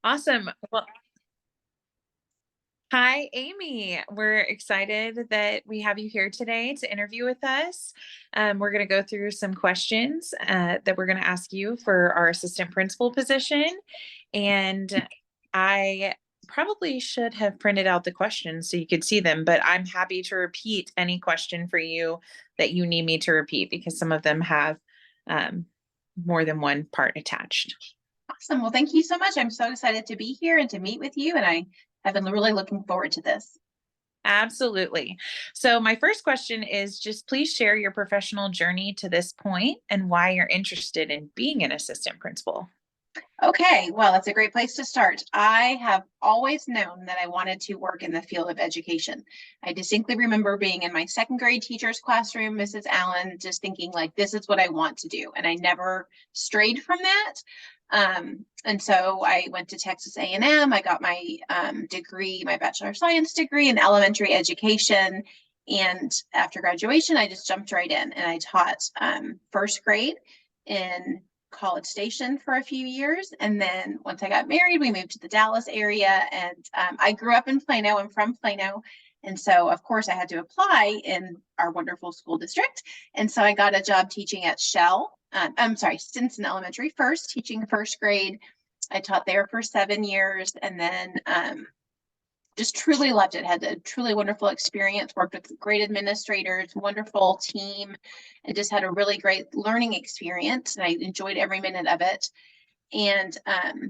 Awesome. Well, hi, Amy. We're excited that we have you here today to interview with us. We're going to go through some questions that we're going to ask you for our assistant principal position. And I probably should have printed out the questions so you could see them, but I'm happy to repeat any question for you that you need me to repeat because some of them have um, more than one part attached. Awesome. Well, thank you so much. I'm so excited to be here and to meet with you, and I have been really looking forward to this. Absolutely. So, my first question is just please share your professional journey to this point and why you're interested in being an assistant principal. Okay, well, that's a great place to start. I have always known that I wanted to work in the field of education. I distinctly remember being in my second grade teacher's classroom, Mrs. Allen, just thinking like, this is what I want to do. And I never strayed from that. And so I went to Texas A&M. I got my degree, my Bachelor of Science degree in elementary education. And after graduation, I just jumped right in and I taught first grade in College Station for a few years. And then once I got married, we moved to the Dallas area. And I grew up in Plano. I'm from Plano. And so, of course, I had to apply in our wonderful school district. And so I got a job teaching at Shell. I'm sorry, Stinson Elementary first, teaching first grade. I taught there for 7 years and then just truly loved it. Had a truly wonderful experience, worked with great administrators, wonderful team, and just had a really great learning experience. And I enjoyed every minute of it. And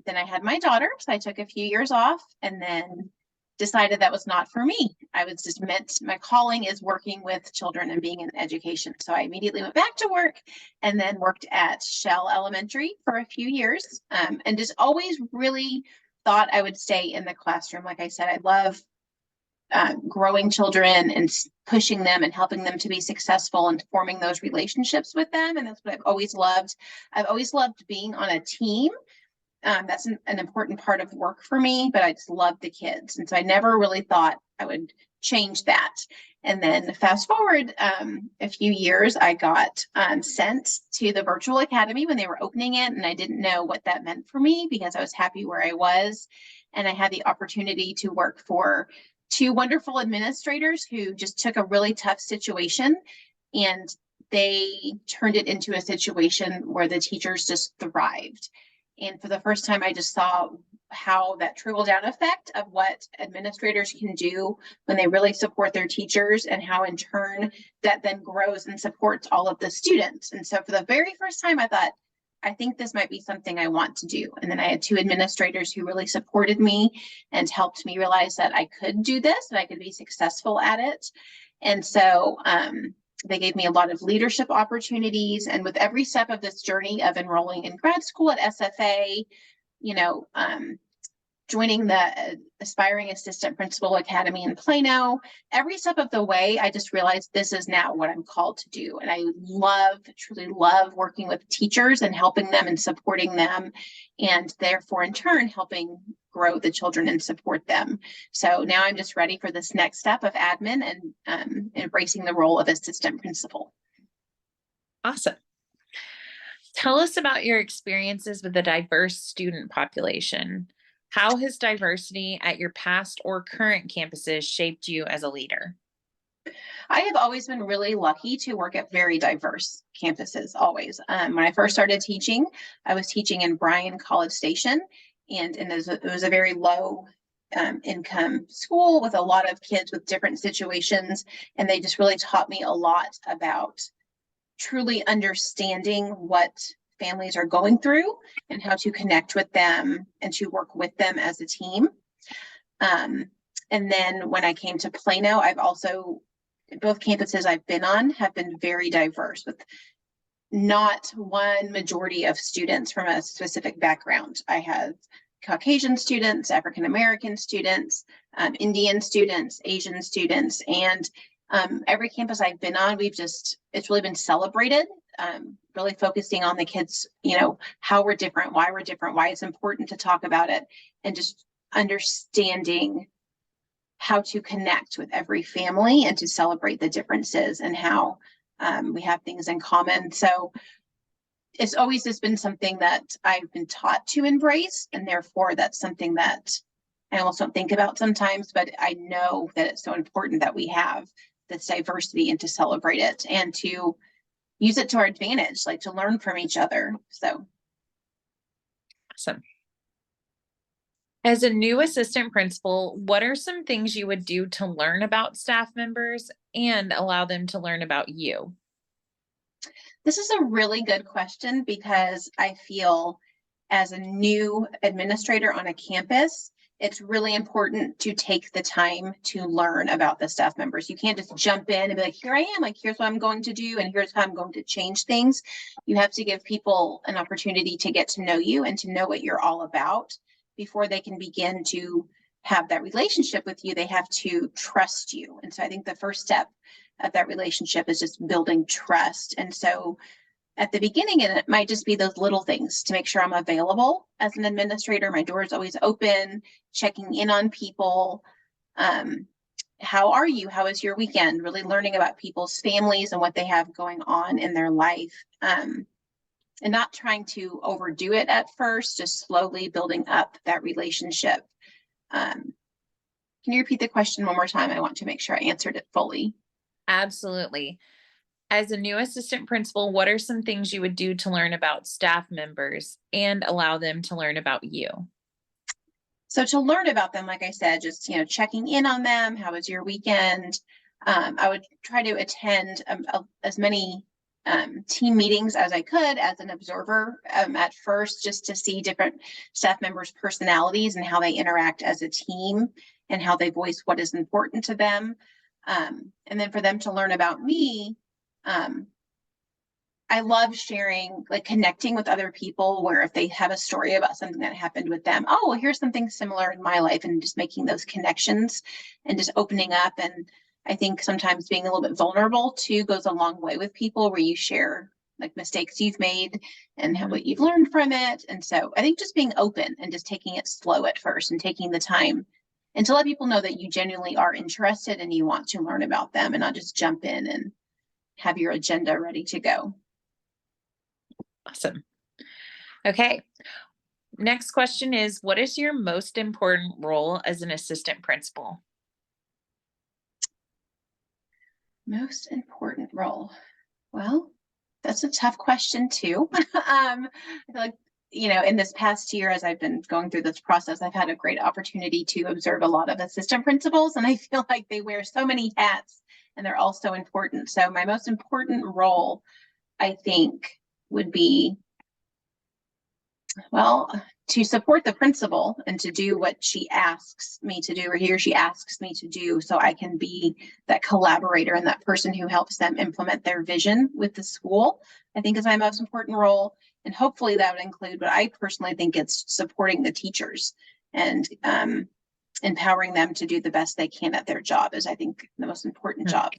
then I had my daughter, so I took a few years off and then decided that was not for me. I was just meant, my calling is working with children and being in education. So I immediately went back to work and then worked at Shell Elementary for a few years and just always really thought I would stay in the classroom. Like I said, I love growing children and pushing them and helping them to be successful and forming those relationships with them. And that's what I've always loved. I've always loved being on a team. That's an important part of work for me, but I just love the kids. And so I never really thought I would change that. And then fast forward a few years, I got sent to the virtual academy when they were opening it. And I didn't know what that meant for me because I was happy where I was. And I had the opportunity to work for two wonderful administrators who just took a really tough situation and they turned it into a situation where the teachers just thrived. And for the first time, I just saw how that trickle down effect of what administrators can do when they really support their teachers and how in turn that then grows and supports all of the students. And so for the very first time, I thought, I think this might be something I want to do. And then I had two administrators who really supported me and helped me realize that I could do this and I could be successful at it. And so they gave me a lot of leadership opportunities. And with every step of this journey of enrolling in grad school at SFA, you know, joining the Aspiring Assistant Principal Academy in Plano, every step of the way, I just realized this is now what I'm called to do. And I truly love working with teachers and helping them and supporting them, and therefore in turn helping grow the children and support them. So now I'm just ready for this next step of admin and embracing the role of assistant principal. Awesome. Tell us about your experiences with a diverse student population. How has diversity at your past or current campuses shaped you as a leader? I have always been really lucky to work at very diverse campuses, always. When I first started teaching, I was teaching in Bryan College Station, and it was a very low income school with a lot of kids with different situations. And they just really taught me a lot about truly understanding what families are going through and how to connect with them and to work with them as a team. And then when I came to Plano, I've also, both campuses I've been on have been very diverse with not one majority of students from a specific background. I have Caucasian students, African American students, Indian students, Asian students, and every campus I've been on, it's really been celebrated, really focusing on the kids, how we're different, why it's important to talk about it, and just understanding how to connect with every family and to celebrate the differences and how we have things in common. So it's always just been something that I've been taught to embrace, and therefore that's something that I almost don't think about sometimes, but I know that it's so important that we have this diversity and to celebrate it and to use it to our advantage, like to learn from each other. So Awesome. As a new assistant principal, what are some things you would do to learn about staff members and allow them to learn about you? this is a really good question because I feel as a new administrator on a campus, it's really important to take the time to learn about the staff members. You can't just jump in and be like, here I am, like, here's what I'm going to do, and here's how I'm going to change things. You have to give people an opportunity to get to know you and to know what you're all about before they can begin to have that relationship with you. They have to trust you. And so I think the first step of that relationship is just building trust. And so at the beginning, and it might just be those little things to make sure I'm available as an administrator. My door is always open, checking in on people. How are you? How was your weekend? Really learning about people's families and what they have going on in their life. And not trying to overdo it at first, just slowly building up that relationship. Can you repeat the question one more time? I want to make sure I answered it fully. Absolutely. As a new assistant principal, what are some things you would do to learn about staff members and allow them to learn about you? So to learn about them, like I said, just, checking in on them. How was your weekend? I would try to attend as many team meetings as I could as an observer at first, just to see different staff members' personalities and how they interact as a team and how they voice what is important to them. And then for them to learn about me, I love sharing, like connecting with other people where if they have a story about something that happened with them, oh, well, here's something similar in my life, and just making those connections and just opening up. And I think sometimes being a little bit vulnerable too goes a long way with people, where you share like mistakes you've made and what you've learned from it. And so I think just being open and just taking it slow at first and taking the time and to let people know that you genuinely are interested and you want to learn about them and not just jump in and have your agenda ready to go. Awesome. Okay. Next question is, what is your most important role as an assistant principal? Most important role. Well, that's a tough question too. I feel like, in this past year, as I've been going through this process, I've had a great opportunity to observe a lot of assistant principals, and I feel like they wear so many hats and they're all so important. So my most important role, I think, would be, well, to support the principal and to do what she asks me to do, or he or she asks me to do, so I can be that collaborator and that person who helps them implement their vision with the school, I think is my most important role. And hopefully that would include, but I personally think it's supporting the teachers and empowering them to do the best they can at their job is, I think, the most important job.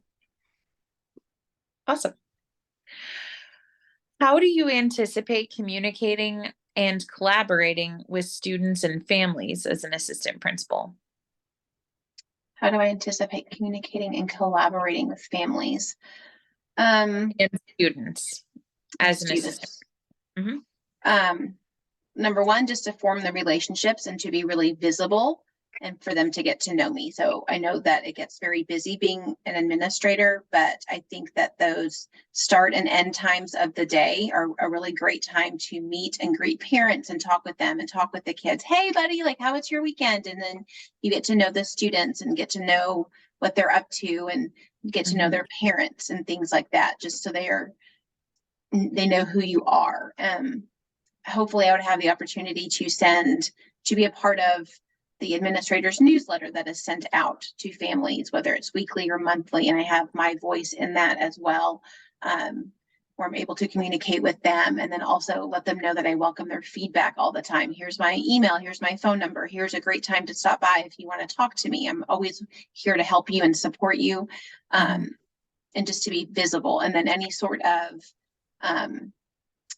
Awesome. How do you anticipate communicating and collaborating with students and families as an assistant principal? How do I anticipate communicating and collaborating with families? And students as an assistant. Number one, just to form the relationships and to be really visible and for them to get to know me. So I know that it gets very busy being an administrator, but I think that those start and end times of the day are a really great time to meet and greet parents and talk with them and talk with the kids. Hey, buddy, like, how was your weekend? And then you get to know the students and get to know what they're up to and get to know their parents and things like that, just so they know who you are. Hopefully I would have the opportunity to be a part of the administrator's newsletter that is sent out to families, whether it's weekly or monthly, and I have my voice in that as well, where I'm able to communicate with them and then also let them know that I welcome their feedback all the time. Here's my email, here's my phone number, here's a great time to stop by if you want to talk to me. I'm always here to help you and support you, and just to be visible. And then any sort of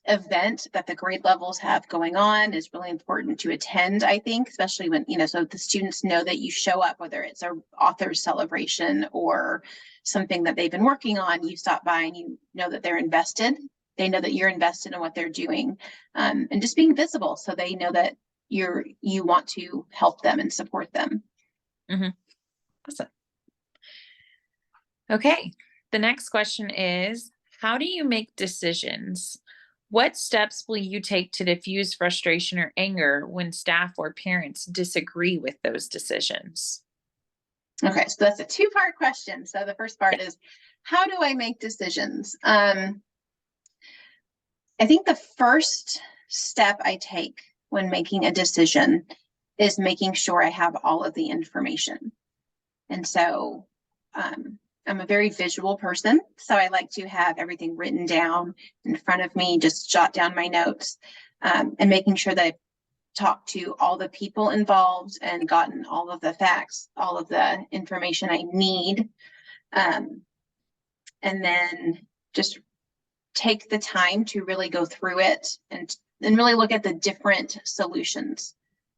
event that the grade levels have going on is really important to attend, I think, especially when, so the students know that you show up, whether it's a author's celebration or something that they've been working on, you stop by and you know that they're invested they know that you're invested in what they're doing, and just being visible so they know that you want to help them and support them. Awesome. Okay. The next question is, how do you make decisions? What steps will you take to diffuse frustration or anger when staff or parents disagree with those decisions? Okay, so that's a two-part question. So the first part is, how do I make decisions? I think the first step I take when making a decision is making sure I have all of the information. And so I'm a very visual person, so I like to have everything written down in front of me, just jot down my notes, and making sure that I've talked to all the people involved and gotten all of the facts, all of the information I need. And then just take the time to really go through it and really look at the different solutions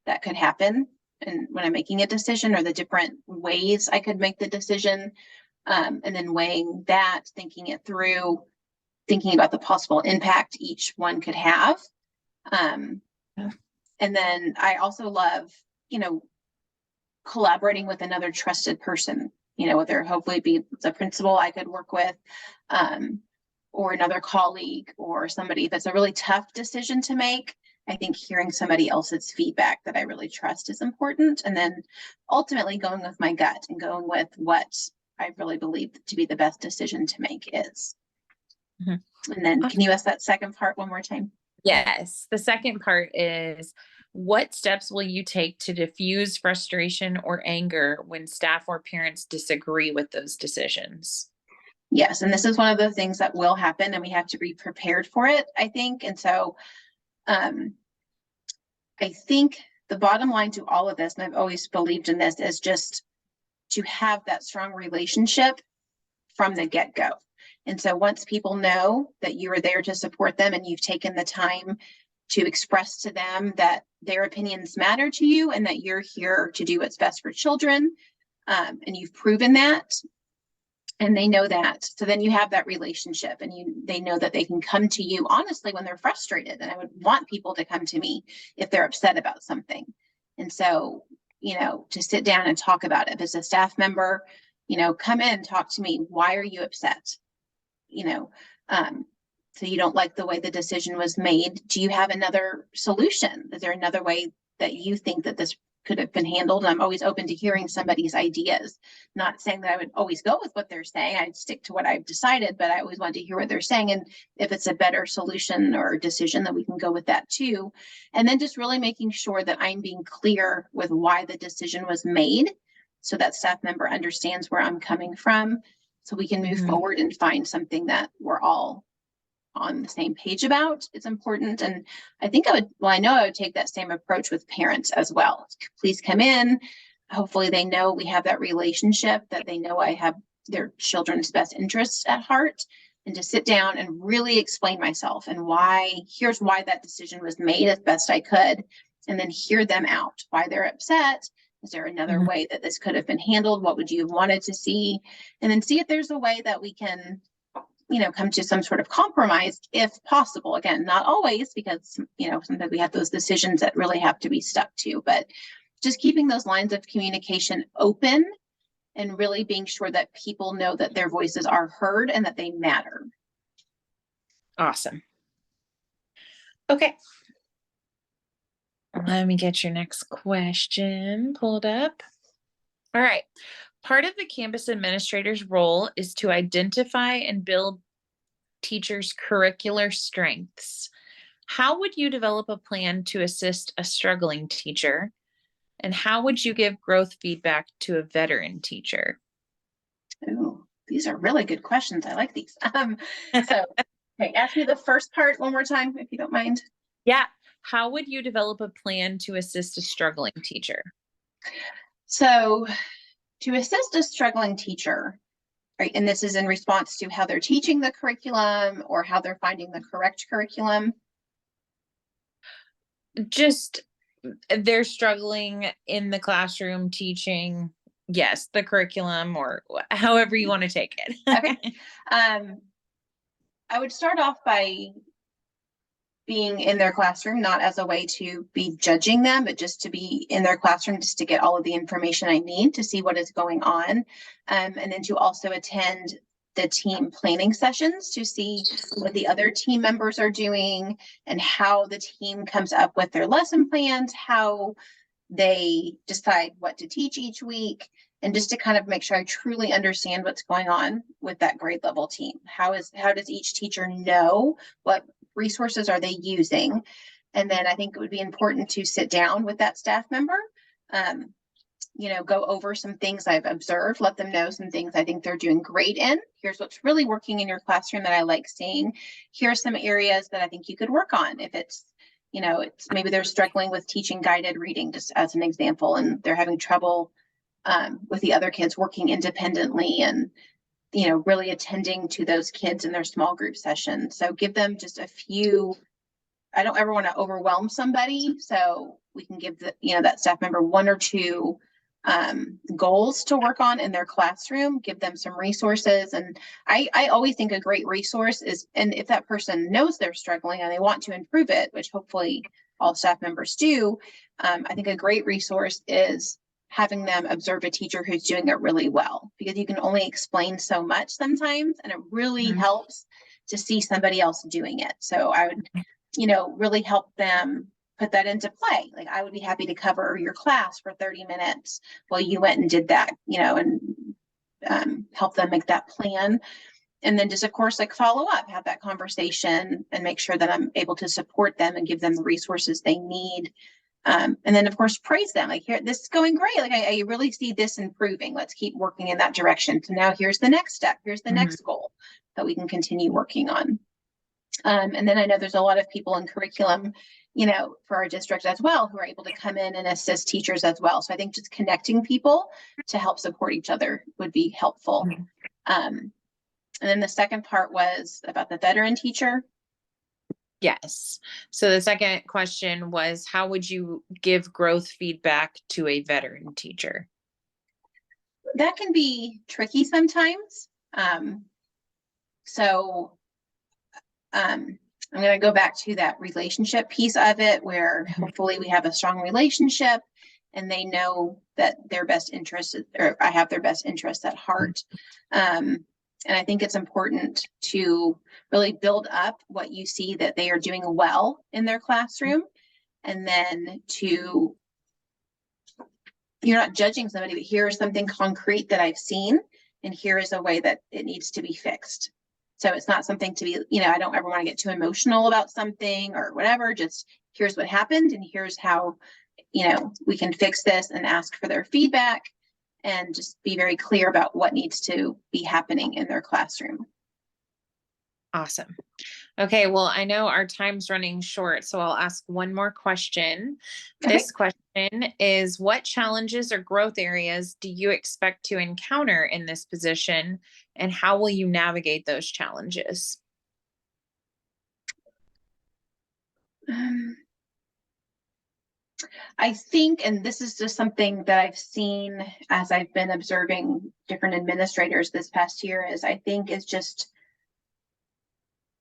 that could happen. And when I'm making a decision, or the different ways I could make the decision, and then weighing that, thinking it through, thinking about the possible impact each one could have. And then I also love, collaborating with another trusted person, whether hopefully be the principal I could work with, or another colleague or somebody. If it's a really tough decision to make, I think hearing somebody else's feedback that I really trust is important. And then ultimately going with my gut and going with what I really believe to be the best decision to make is. And then can you ask that second part one more time? Yes. The second part is, what steps will you take to diffuse frustration or anger when staff or parents disagree with those decisions? Yes. And this is one of the things that will happen, and we have to be prepared for it, I think. And so I think the bottom line to all of this, and I've always believed in this, is just to have that strong relationship from the get-go. And so once people know that you are there to support them and you've taken the time to express to them that their opinions matter to you and that you're here to do what's best for children, and you've proven that, and they know that, so then you have that relationship, and they know that they can come to you honestly when they're frustrated. And I would want people to come to me if they're upset about something. And so, to sit down and talk about it. If it's a staff member, come in, talk to me. Why are you upset? So you don't like the way the decision was made. Do you have another solution? Is there another way that you think that this could have been handled? And I'm always open to hearing somebody's ideas, not saying that I would always go with what they're saying. I'd stick to what I've decided, but I always want to hear what they're saying. And if it's a better solution or decision, then we can go with that too. And then just really making sure that I'm being clear with why the decision was made, so that staff member understands where I'm coming from, so we can move forward and find something that we're all on the same page about. It's important. And I think I know I would take that same approach with parents as well. Please come in. Hopefully they know we have that relationship, that they know I have their children's best interests at heart, and to sit down and really explain myself and here's why that decision was made as best I could, and then hear them out, why they're upset. Is there another way that this could have been handled? What would you have wanted to see? And then see if there's a way that we can, come to some sort of compromise if possible. Again, not always, because, sometimes we have those decisions that really have to be stuck to, but just keeping those lines of communication open and really being sure that people know that their voices are heard and that they matter. Awesome. Okay. Let me get your next question pulled up. All right. Part of the campus administrator's role is to identify and build teachers' curricular strengths. How would you develop a plan to assist a struggling teacher? And how would you give growth feedback to a veteran teacher? Ooh, these are really good questions. I like these. Okay, ask me the first part one more time, if you don't mind. Yeah. How would you develop a plan to assist a struggling teacher? So to assist a struggling teacher, right, and this is in response to how they're teaching the curriculum or how they're finding the correct curriculum? Just they're struggling in the classroom teaching, yes, the curriculum, or however you want to take it. Okay. I I would start off by being in their classroom, not as a way to be judging them, but just to be in their classroom, just to get all of the information I need to see what is going on. And then to also attend the team planning sessions to see what the other team members are doing and how the team comes up with their lesson plans, how they decide what to teach each week, and just to kind of make sure I truly understand what's going on with that grade level team. How does each teacher know what resources are they using? And then I think it would be important to sit down with that staff member, go over some things I've observed, let them know some things I think they're doing great in. Here's what's really working in your classroom that I like seeing. Here's some areas that I think you could work on. If it's maybe they're struggling with teaching guided reading, just as an example, and they're having trouble with the other kids working independently and, really attending to those kids in their small group sessions. So give them just a few. I don't ever want to overwhelm somebody. So we can give that staff member one or two goals to work on in their classroom, give them some resources. And I always think a great resource is, and if that person knows they're struggling and they want to improve it, which hopefully all staff members do, I think a great resource is having them observe a teacher who's doing it really well, because you can only explain so much sometimes, and it really helps to see somebody else doing it. So I would, really help them put that into play. Like, I would be happy to cover your class for 30 minutes while you went and did that, and help them make that plan. And then just, of course, follow up, have that conversation and make sure that I'm able to support them and give them the resources they need. And then, of course, praise them. Here, this is going great. I really see this improving. Let's keep working in that direction. So now here's the next step. Here's the next goal that we can continue working on. And then I know there's a lot of people in curriculum, for our district as well, who are able to come in and assist teachers as well. So I think just connecting people to help support each other would be helpful. And then the second part was about the veteran teacher. Yes. So the second question was, how would you give growth feedback to a veteran teacher? That can be tricky sometimes. I'm going to go back to that relationship piece of it, where hopefully we have a strong relationship and they know that their best interest, or I have their best interests at heart. And I think it's important to really build up what you see that they are doing well in their classroom. And then you're not judging somebody, but here's something concrete that I've seen, and here is a way that it needs to be fixed. So it's not something to be, I don't ever want to get too emotional about something or whatever. Just here's what happened, and here's how, we can fix this, and ask for their feedback and just be very clear about what needs to be happening in their classroom. Awesome. Okay, well, I know our time's running short, so I'll ask one more question. Okay. This question is, what challenges or growth areas do you expect to encounter in this position, and how will you navigate those challenges? I think, and this is just something that I've seen as I've been observing different administrators this past year, is just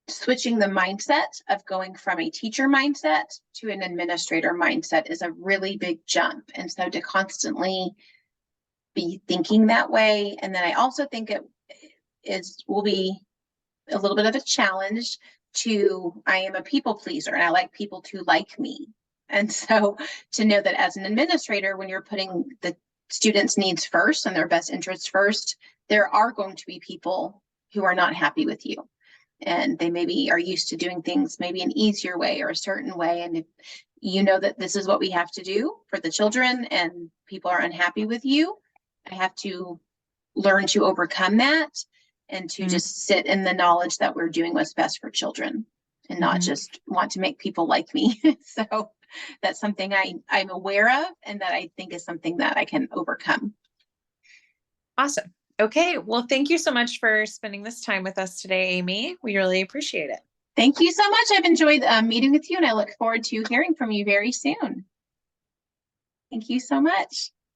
switching the mindset of going from a teacher mindset to an administrator mindset is a really big jump. And so to constantly be thinking that way. And then I also think will be a little bit of a challenge I am a people pleaser, and I like people to like me. And so to know that as an administrator, when you're putting the students' needs first and their best interests first, there are going to be people who are not happy with you. And they maybe are used to doing things maybe an easier way or a certain way. And if you know that this is what we have to do for the children and people are unhappy with you, I have to learn to overcome that and to just sit in the knowledge that we're doing what's best for children and not just want to make people like me. So that's something I'm aware of, and that I think is something that I can overcome. Awesome. Okay. Well, thank you so much for spending this time with us today, Amy. We really appreciate it. Thank you so much. I've enjoyed meeting with you, and I look forward to hearing from you very soon. Thank you so much.